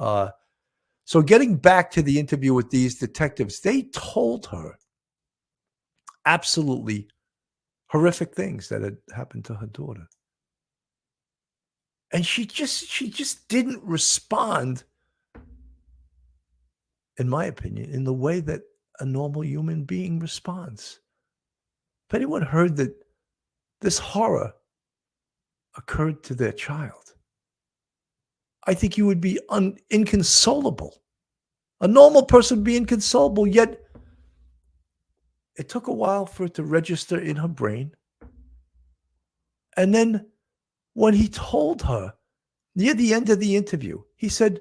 So getting back to the interview with these detectives, they told her absolutely horrific things that had happened to her daughter. And she just didn't respond, in my opinion, in the way that a normal human being responds. If anyone heard that this horror occurred to their child, I think you would be inconsolable. A normal person would be inconsolable, yet it took a while for it to register in her brain. And then when he told her near the end of the interview, he said,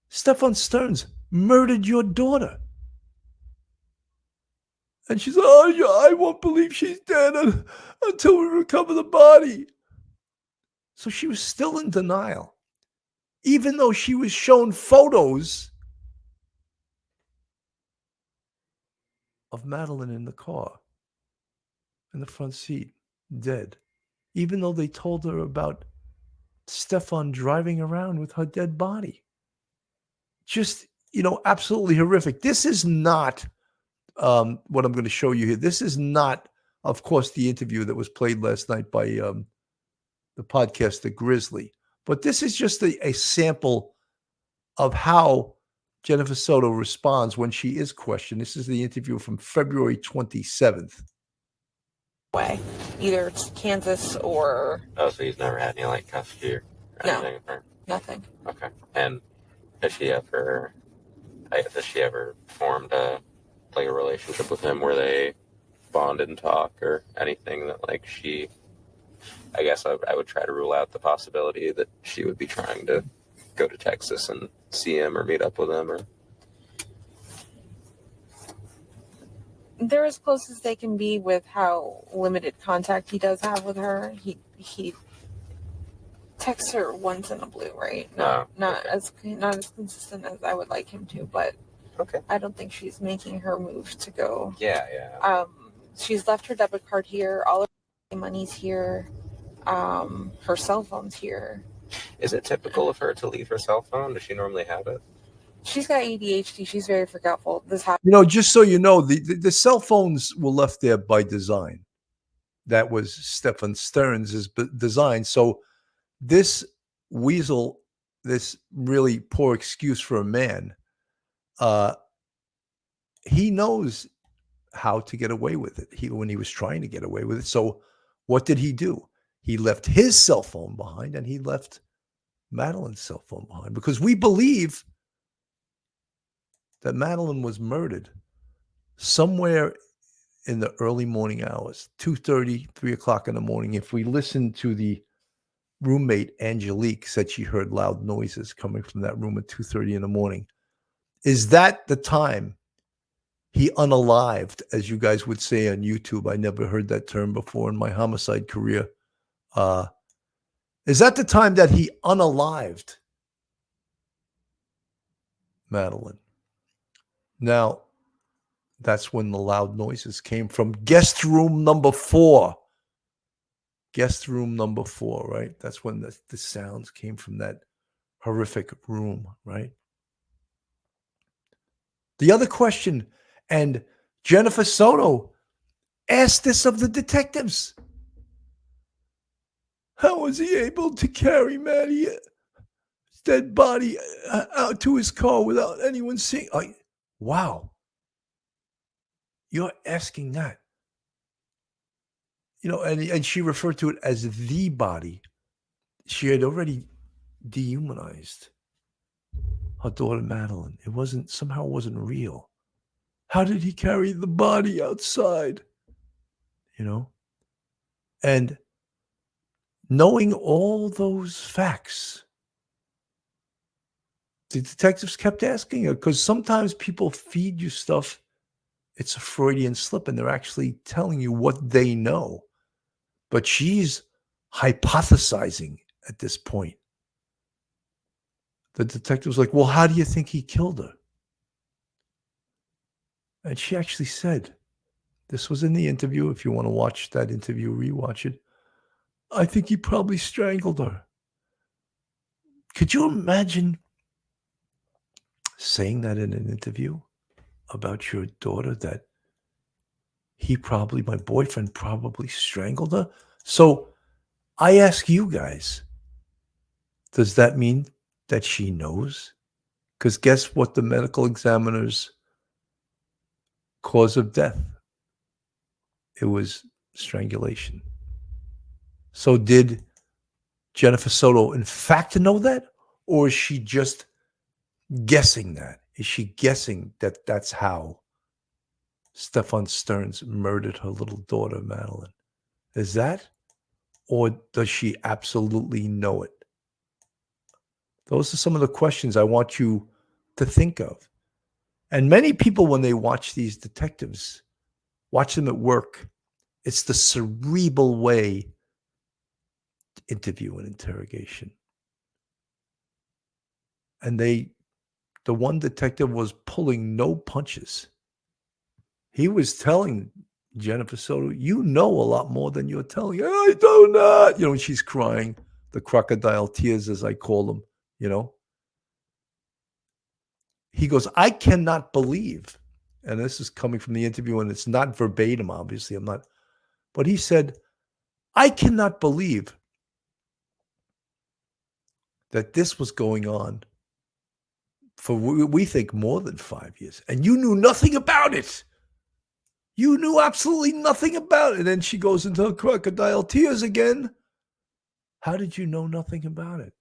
Stephan Stearns murdered your daughter. And she's like, oh, I won't believe she's dead until we recover the body. So she was still in denial, even though she was shown photos of Madeline in the car, in the front seat, dead. Even though they told her about Stephan driving around with her dead body. Just, absolutely horrific. This is not what I'm going to show you here. This is not, of course, the interview that was played last night by the podcaster Grizzly. But this is just a sample of how Jennifer Soto responds when she is questioned. This is the interview from February 27th. Way. Either it's Kansas or... Oh, so he's never had any, custody or anything? No, nothing. Okay. And has she ever formed a relationship with him where they bond and talk or anything that, I guess I would try to rule out the possibility that she would be trying to go to Texas and see him or meet up with him, or... They're as close as they can be with how limited contact he does have with her. He texts her once in a blue, right? Not as consistent as I would like him to, but okay. I don't think she's making her move to go. Yeah. She's left her debit card here. All of her money's here. Her cell phone's here. Is it typical of her to leave her cell phone? Does she normally have it? She's got ADHD. She's very forgetful. This happened. Just so you know, the cell phones were left there by design. That was Stephan Stearns' design. So this weasel, this really poor excuse for a man, he knows how to get away with it. When he was trying to get away with it. So what did he do? He left his cell phone behind, and he left Madeline's cell phone behind, because we believe that Madeline was murdered somewhere in the early morning hours, 2:30, 3 o'clock in the morning. If we listen to the roommate, Angelique, said she heard loud noises coming from that room at 2:30 in the morning. Is that the time he unalived, as you guys would say on YouTube? I never heard that term before in my homicide career. Is that the time that he unalived Madeline? Now, that's when the loud noises came from guest room number 4. Guest room number 4, right? That's when the sounds came from that horrific room, right? The other question, and Jennifer Soto asked this of the detectives. How was he able to carry Maddie's dead body out to his car without anyone seeing? Wow. You're asking that. And she referred to it as the body. She had already dehumanized her daughter Madeline. It somehow wasn't real. How did he carry the body outside? And knowing all those facts, the detectives kept asking her, because sometimes people feed you stuff. It's a Freudian slip, and they're actually telling you what they know. But she's hypothesizing at this point. The detective was like, well, how do you think he killed her? And she actually said, this was in the interview. If you want to watch that interview, rewatch it. I think he probably strangled her. Could you imagine saying that in an interview about your daughter, that my boyfriend probably strangled her? So I ask you guys, does that mean that she knows? Because guess what the medical examiner's cause of death? It was strangulation. So did Jennifer Soto in fact know that? Or is she just guessing that? Is she guessing that that's how Stephan Stearns murdered her little daughter, Madeline? Is that? Or does she absolutely know it? Those are some of the questions I want you to think of. And many people, when they watch these detectives, watch them at work, it's the cerebral way to interview and interrogation. And the one detective was pulling no punches. He was telling Jennifer Soto, you know a lot more than you're telling. I do not. You know, when she's crying, the crocodile tears, as I call them, you know. He goes, I cannot believe, and this is coming from the interview, and it's not verbatim, obviously. I'm not, but he said, I cannot believe that this was going on for, we think, more than 5 years. And you knew nothing about it. You knew absolutely nothing about it. And then she goes into her crocodile tears again. How did you know nothing about it?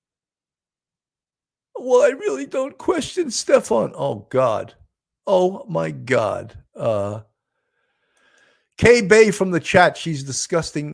Well, I really don't question Stephan. Oh, God. Oh, my God. Kay Bay from the chat. She's disgusting.